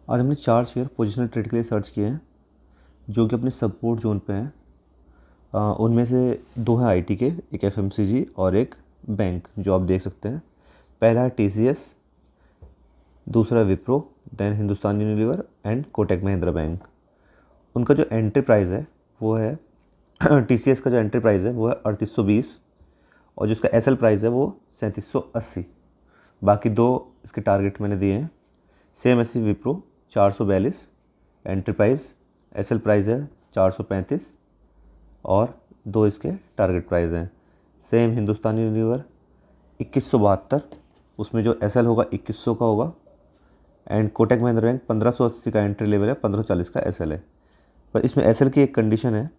आज हमने 4 share positional trade के लिए सर्च किए हैं जो कि अपने सपोर्ट जोन पे हैं। उनमें से 2 हैं आईटी के, एक एफएमसीजी और एक बैंक जो आप देख सकते हैं। पहला है टीसीएस, दूसरा Wipro, then Hindustan Unilever and Kotak Mahindra Bank. उनका जो एंट्री प्राइस है वो है टीसीएस का जो एंट्री प्राइस है वो है 3820 और जो इसका एसएल प्राइस है वो 3780। बाकी 2 इसके टारगेट मैंने दिए हैं। सेम ऐसी Wipro 442 entry price, SL price है 435 और 2 इसके टारगेट प्राइस हैं। सेम हिंदुस्तान यूनिलीवर 2172, उसमें जो एसएल होगा 2100 का होगा एंड कोटक महिंद्रा बैंक 1580 का एंट्री लेवल है, 1540 का एसएल है। पर इसमें एसएल की एक कंडीशन है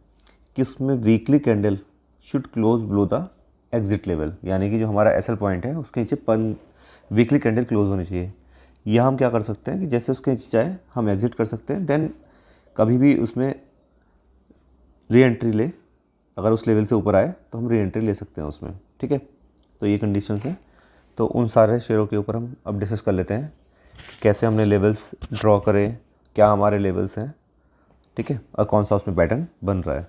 कि उसमें weekly candle should close below the exit level, यानी कि जो हमारा एसएल पॉइंट है उसके नीचे वीकली कैंडल क्लोज होनी चाहिए। यह हम क्या कर सकते हैं कि जैसे उसके नीचे जाए हम एग्जिट कर सकते हैं, देन कभी भी उसमें री एंट्री ले, अगर उस लेवल से ऊपर आए तो हम री एंट्री ले सकते हैं उसमें। ठीक है, तो ये कंडीशंस हैं। तो उन सारे शेयरों के ऊपर हम अब डिस्कस कर लेते हैं कि कैसे हमने लेवल्स ड्रॉ करें, क्या हमारे लेवल्स हैं, ठीक है, और कौन सा उसमें पैटर्न बन रहा है।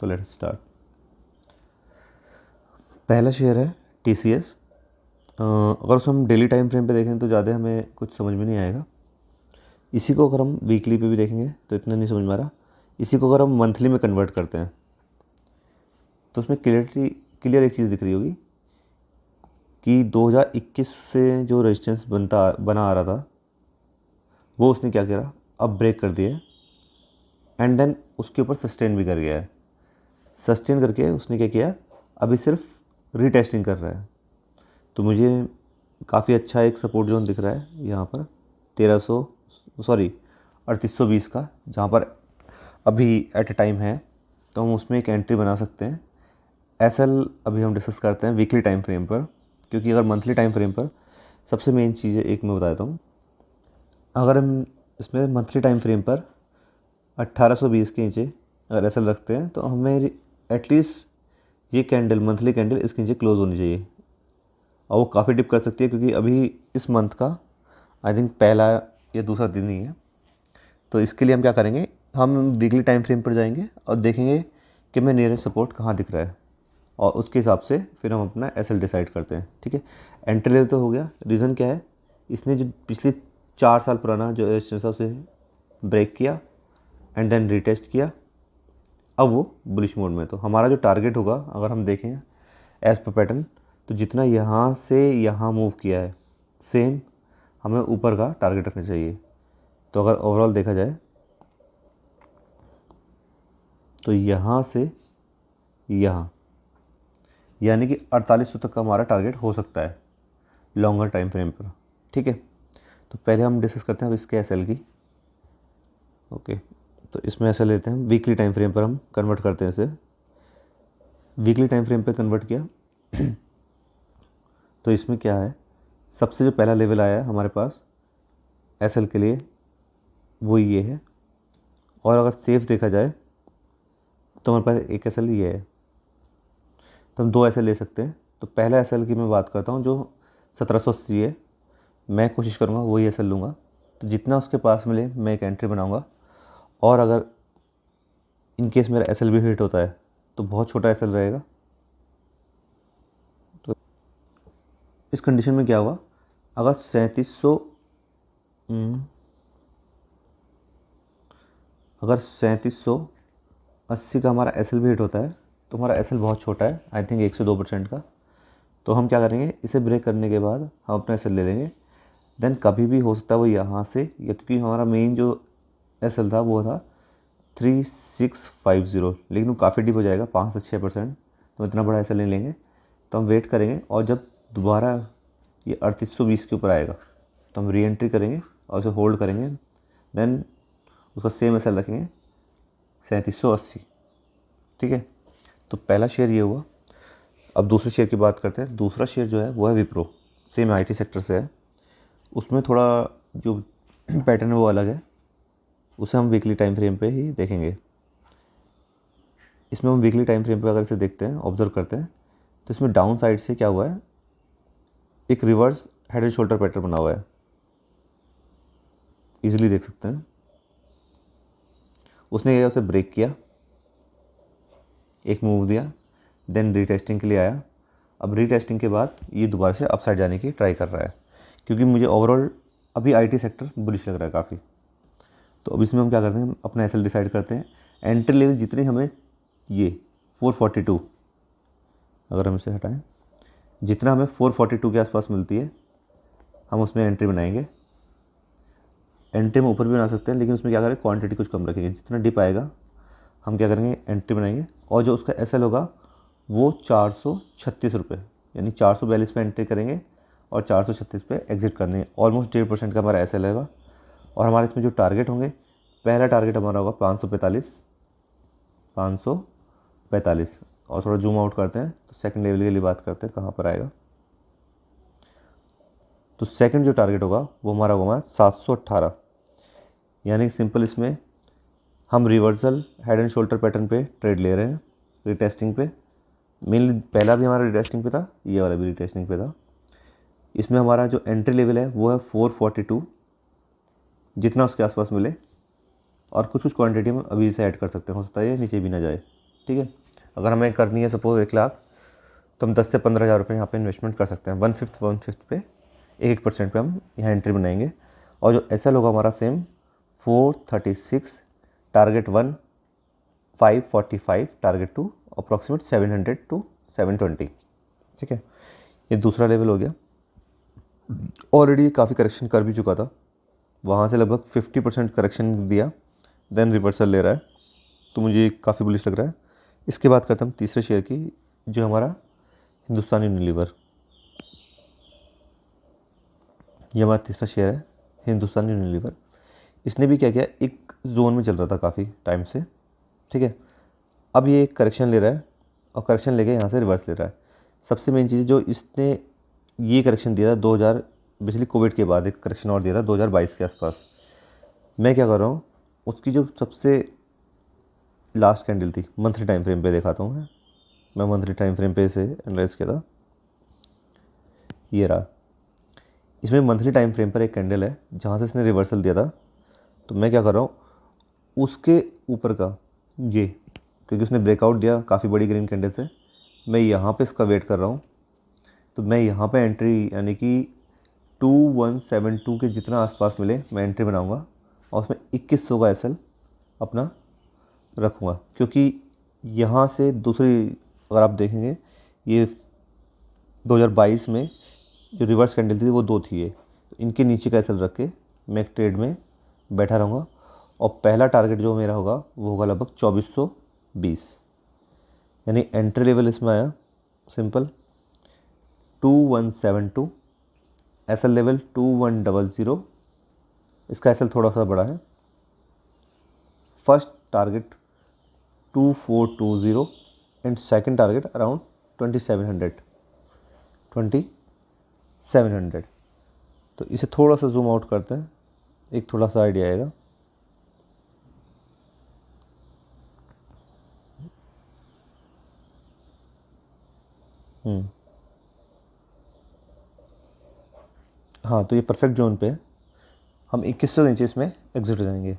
तो लेट्स स्टार्ट। पहला शेयर है टीसीएस। अगर उसे हम डेली टाइम फ्रेम पे देखें तो ज़्यादा हमें कुछ समझ में नहीं आएगा। इसी को अगर हम वीकली पे भी देखेंगे तो इतना नहीं समझ में आ रहा। इसी को अगर हम मंथली में कन्वर्ट करते हैं तो उसमें क्लियर एक चीज़ दिख रही होगी कि 2021 से जो रेजिस्टेंस बना आ रहा था वो उसने क्या किया, अब ब्रेक कर दिया एंड देन उसके ऊपर सस्टेन भी कर गया है। सस्टेन करके उसने क्या किया, अभी सिर्फ रीटेस्टिंग कर रहा है। तो मुझे काफ़ी अच्छा एक सपोर्ट जोन दिख रहा है यहाँ पर 3820 का, जहाँ पर अभी एट ए टाइम है, तो हम उसमें एक एंट्री बना सकते हैं। एसएल अभी हम डिस्कस करते हैं वीकली टाइम फ्रेम पर, क्योंकि अगर मंथली टाइम फ्रेम पर सबसे मेन चीज़ एक मैं बताता हूँ। अगर हम इसमें मंथली टाइम फ्रेम पर 1820 के नीचे अगर एसएल रखते हैं तो हमें एटलीस्ट ये कैंडल, मंथली कैंडल इसके नीचे क्लोज होनी चाहिए। और वो काफ़ी डिप कर सकती है क्योंकि अभी इस मंथ का आई थिंक पहला या दूसरा दिन ही है। तो इसके लिए हम क्या करेंगे, हम वीकली टाइम फ्रेम पर जाएंगे और देखेंगे कि मैं नियरेस्ट सपोर्ट कहाँ दिख रहा है और उसके हिसाब से फिर हम अपना एसएल डिसाइड करते हैं। ठीक है, एंट्री लेवल तो हो गया। रीज़न क्या है, इसने जो पिछले 4 साल पुराना जो रेजिस्टेंस था उसे ब्रेक किया एंड देन रीटेस्ट किया, अब वो बुलिश मोड में। तो हमारा जो टारगेट होगा अगर हम देखें एज पर पैटर्न, तो जितना यहाँ से यहाँ मूव किया है सेम हमें ऊपर का टारगेट रखना चाहिए। तो अगर ओवरऑल देखा जाए तो यहाँ से यहाँ, यानी कि 4800 तक का हमारा टारगेट हो सकता है लॉन्गर टाइम फ्रेम पर। ठीक है, तो पहले हम डिस्कस करते हैं अब इसके एसएल की। ओके, तो इसमें एसएल लेते हैं, वीकली टाइम फ्रेम पर हम कन्वर्ट करते हैं इसे। वीकली टाइम फ्रेम पे कन्वर्ट किया तो इसमें क्या है, सबसे जो पहला लेवल आया है हमारे पास एसएल के लिए वो ये है। और अगर सेफ देखा जाए तो हमारे पास एक एसएल ये है, तो हम 2 एसएल ले सकते हैं। तो पहला एसएल की मैं बात करता हूँ जो 1780 है, मैं कोशिश करूँगा वही एसएल लूँगा। तो जितना उसके पास मिले मैं एक एंट्री बनाऊँगा, और अगर इन केस मेरा एसएल भी हिट होता है तो बहुत छोटा एसएल रहेगा। तो इस कंडीशन में क्या होगा, अगर 3700 अगर 3780 का हमारा एसएल भी हिट होता है तो हमारा एसएल बहुत छोटा है, आई थिंक 1 से 2% का। तो हम क्या करेंगे, इसे ब्रेक करने के बाद हम अपना एसएल ले लेंगे। देन कभी भी हो सकता है वो यहाँ से, या क्योंकि हमारा मेन जो एसएल था वो था 3650, लेकिन वो काफ़ी डिप हो जाएगा 5 से 6%, तो इतना बड़ा एसएल नहीं लेंगे। तो हम वेट करेंगे और जब दोबारा ये 3820 के ऊपर आएगा तो हम री एंट्री करेंगे और उसे होल्ड करेंगे। देन उसका सेम एसएल रखेंगे 3780। ठीक है, तो पहला शेयर ये हुआ। अब दूसरे शेयर की बात करते हैं। दूसरा शेयर जो है वो है विप्रो, सेम आईटी सेक्टर से है। उसमें थोड़ा जो पैटर्न है वो अलग है, उसे हम वीकली टाइम फ्रेम पे ही देखेंगे। इसमें हम वीकली टाइम फ्रेम पे अगर इसे देखते हैं, ऑब्जर्व करते हैं, तो इसमें डाउन साइड से क्या हुआ है, एक reverse head and shoulder pattern बना हुआ है। इजीली देख सकते हैं। उसने क्या, उसे ब्रेक किया, एक मूव दिया, देन रीटेस्टिंग के लिए आया। अब रीटेस्टिंग के बाद ये दोबारा से अपसाइड जाने की ट्राई कर रहा है, क्योंकि मुझे ओवरऑल अभी आईटी सेक्टर बुलिश लग रहा है काफ़ी। तो अब इसमें हम क्या करते हैं, अपना एसएल डिसाइड करते हैं। एंट्री लेवल जितनी हमें ये 442, अगर हम इसे हटाएं, जितना हमें 442 के आसपास मिलती है हम उसमें एंट्री बनाएंगे। एंट्री में ऊपर भी बना सकते हैं, लेकिन उसमें क्या करें, क्वांटिटी कुछ कम रखेंगे। जितना डिप आएगा हम क्या करेंगे, एंट्री बनाएंगे। और जो उसका एसएल होगा वो 436 रुपये, यानी 442 पे एंट्री करेंगे और 436 पे एग्जिट कर देंगे। ऑलमोस्ट 1.5% का हमारा एसएल रहेगा। और हमारे इसमें जो टारगेट होंगे, पहला टारगेट हमारा होगा 545। और थोड़ा जूम आउट करते हैं तो सेकंड लेवल के लिए बात करते हैं, कहाँ पर आएगा। तो सेकंड जो टारगेट होगा वो हमारा होगा 718, यानी सिंपल इसमें हम reversal head and shoulder pattern पे ट्रेड ले रहे हैं, रीटेस्टिंग पे। मेनली पहला भी हमारा रीटेस्टिंग पे था, ये वाला भी रीटेस्टिंग पे था। इसमें हमारा जो एंट्री लेवल है वो है 442, जितना उसके आसपास मिले। और कुछ कुछ क्वांटिटी में अभी से ऐड कर सकते हैं, हो सकता है ये नीचे भी ना जाए। ठीक है, अगर हमें करनी है सपोज 1 लाख, तो हम 10 से 15 हज़ार रुपये यहाँ पे इन्वेस्टमेंट कर सकते हैं। 1/5 पे 1% पे हम यहाँ एंट्री बनाएंगे। और जो एसएल होगा हमारा same 436, target 1 545, target 2 approximate 700 to 720। ठीक है, ये दूसरा लेवल हो गया। ऑलरेडी काफ़ी करेक्शन कर भी चुका था, वहाँ से लगभग 50% करेक्शन दिया, देन रिवर्सल ले रहा है, तो मुझे काफ़ी बुलिश लग रहा है। इसके बाद करते हैं हम तीसरे शेयर की, जो हमारा हिंदुस्तान यूनिलीवर। ये हमारा तीसरा शेयर है, हिंदुस्तान यूनिलीवर। इसने भी क्या किया, एक जोन में चल रहा था काफ़ी टाइम से। ठीक है, अब ये करेक्शन ले रहा है और करेक्शन लेके यहाँ से रिवर्स ले रहा है। सबसे मेन चीज़ जो इसने ये करेक्शन दिया था 2000, बेसिकली कोविड के बाद एक करेक्शन और दिया था 2022 के आसपास। मैं क्या कर रहा हूँ, उसकी जो सबसे लास्ट कैंडल थी, मंथली टाइम फ्रेम पे दिखाता हूँ मैं मंथली टाइम फ्रेम पे इसे एनालाइज किया था। ये रहा, इसमें मंथली टाइम फ्रेम पर एक कैंडल है जहाँ से इसने रिवर्सल दिया था। तो मैं क्या कर रहा हूँ, उसके ऊपर का ये, क्योंकि उसने ब्रेकआउट दिया काफ़ी बड़ी ग्रीन कैंडल से, मैं यहाँ पे इसका वेट कर रहा हूँ। तो मैं यहाँ पे एंट्री, यानी कि 2172 के जितना आसपास मिले मैं एंट्री बनाऊँगा और उसमें 2100 का एसएल अपना रखूँगा। क्योंकि यहाँ से दूसरी, अगर आप देखेंगे, ये 2022 में जो रिवर्स कैंडल थी वो 2 थी, ये तो इनके नीचे का एसएल रख के मैं एक ट्रेड में बैठा रहूँगा। और पहला टारगेट जो मेरा होगा वो होगा लगभग 2420, यानी एंट्री लेवल इसमें आया सिंपल 2172, एसएल लेवल 2100, इसका एसएल थोड़ा सा बड़ा है। First target 2420 and second target around 2700। तो इसे थोड़ा सा जूम आउट करते हैं, एक थोड़ा सा आइडिया आएगा। हाँ, तो ये परफेक्ट जोन पे है। हम 2100 नीचे इसमें एग्जिट हो जाएंगे।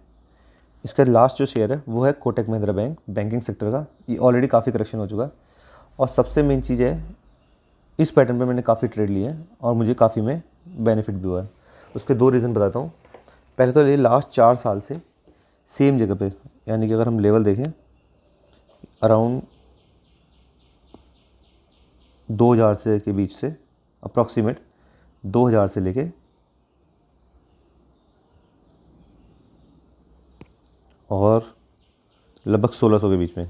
इसका लास्ट जो शेयर है वो है Kotak Mahindra bank, banking sector का। ये ऑलरेडी काफ़ी करेक्शन हो चुका है। और सबसे मेन चीज़ है, इस पैटर्न पे मैंने काफ़ी ट्रेड लिए हैं और मुझे काफ़ी में बेनिफिट भी हुआ है। उसके 2 रीज़न बताता हूँ। पहले तो ये लास्ट 4 साल से सेम जगह पे, यानी कि अगर हम लेवल देखें अराउंड 2000 से के बीच से, अप्रॉक्सीमेट 2000 से लेके और लगभग 1600 के बीच में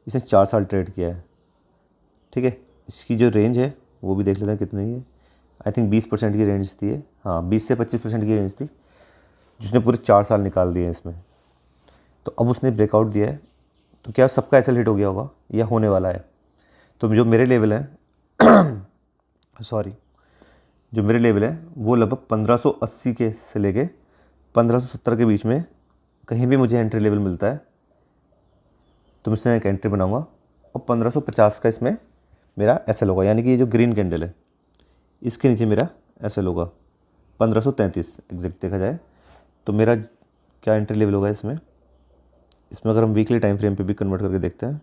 इसने 4 साल ट्रेड किया है। ठीक है, इसकी जो रेंज है वो भी देख लेते हैं कितनी है। आई थिंक 20% की रेंज थी, हाँ 20 से 25% की रेंज थी, जिसने पूरे 4 साल निकाल दिए हैं इसमें। तो अब उसने ब्रेकआउट दिया है, तो क्या सबका एसएल हिट हो गया होगा या होने वाला है। तो जो मेरे लेवल है सॉरी, जो मेरे लेवल है वो लगभग 1580 के से लेके 1570 के बीच में कहीं भी मुझे एंट्री लेवल मिलता है तो मैं इसमें एक एंट्री बनाऊंगा। और 1550 का इसमें मेरा एसएल होगा, यानी कि ये जो ग्रीन कैंडल है इसके नीचे मेरा एसएल होगा 1533 एग्जैक्ट देखा जाए। तो मेरा क्या एंट्री लेवल होगा इसमें अगर हम वीकली टाइम फ्रेम पे भी कन्वर्ट करके देखते हैं,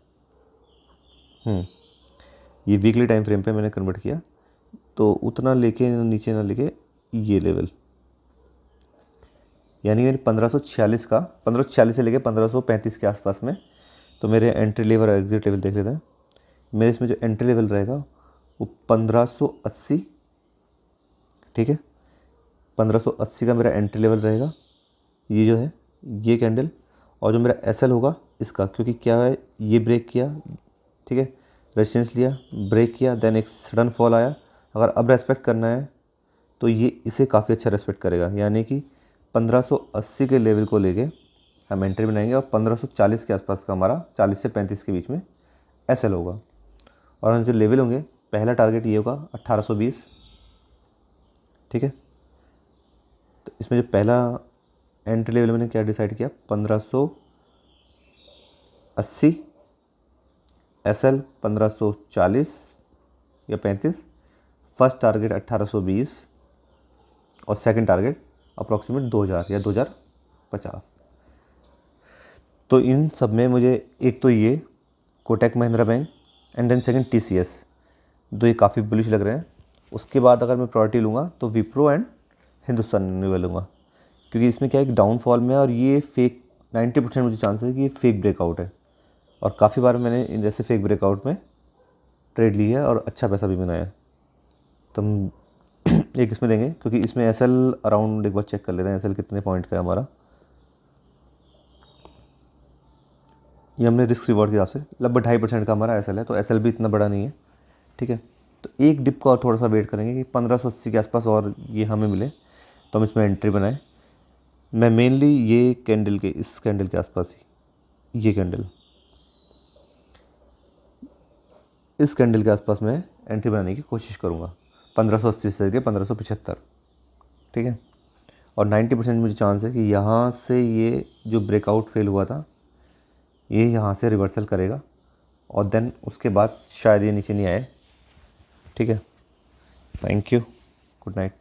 ये वीकली टाइम फ्रेम पे मैंने कन्वर्ट किया, तो उतना लेके नीचे ना लेके ये लेवल, यानी मेरी 1546 से लेके 1535 के आसपास में, तो मेरे एंट्री लेवल और एग्जिट लेवल देख लेते हैं। मेरे इसमें जो एंट्री लेवल रहेगा वो 1580, ठीक है, 1580 का मेरा एंट्री लेवल रहेगा, ये जो है ये कैंडल। और जो मेरा एसएल होगा इसका, क्योंकि क्या है ये ब्रेक किया, ठीक है, रेजिस्टेंस लिया, ब्रेक किया, देन एक सडन फॉल आया, अगर अब रेस्पेक्ट करना है तो ये इसे काफ़ी अच्छा रेस्पेक्ट करेगा, यानी कि 1580 के लेवल को लेके हम एंट्री बनाएंगे और 1540 के आसपास का हमारा 40 से 35 के बीच में एसएल होगा। और हम जो लेवल होंगे, पहला टारगेट ये होगा 1820, ठीक है। तो इसमें जो पहला एंट्री लेवल मैंने क्या डिसाइड किया, 1580, एसएल 1540 या 35, फर्स्ट टारगेट 1820 और सेकंड टारगेट अप्रॉक्सीमेट 2000 या 2050। तो इन सब में मुझे एक तो ये Kotak Mahindra Bank and then second TCS, दो ये काफ़ी बुलिश लग रहे हैं। उसके बाद अगर मैं प्रायोरिटी लूँगा तो विप्रो एंड हिंदुस्तान यूनिलीवर लूँगा, क्योंकि इसमें क्या है, एक डाउनफॉल में, और ये फेक 90% मुझे चांस है कि ये फेक ब्रेकआउट है, और काफ़ी बार मैंने इन जैसे फेक ब्रेकआउट में ट्रेड ली है और अच्छा पैसा भी बनाया है। तो हम एक इसमें देंगे, क्योंकि इसमें एसएल अराउंड एक बार चेक कर लेते हैं, एसएल कितने पॉइंट का है हमारा। ये हमने रिस्क रिवॉर्ड के हिसाब से लगभग 2.5% का हमारा एसएल है, तो एसएल भी इतना बड़ा नहीं है, ठीक है। तो एक डिप का और थोड़ा सा वेट करेंगे कि 1580 के आसपास और ये हमें मिले तो हम इसमें एंट्री बनाएं। मैं मेनली ये कैंडल के, इस कैंडल के आसपास ही, ये कैंडल, इस कैंडल के आसपास मैं एंट्री बनाने की कोशिश करूँगा, 1580 से लेकर 1575, ठीक है। और 90% मुझे चांस है कि यहाँ से ये जो ब्रेकआउट फेल हुआ था ये यहाँ से रिवर्सल करेगा, और देन उसके बाद शायद ये नीचे नहीं आए, ठीक है। Thank you, good night.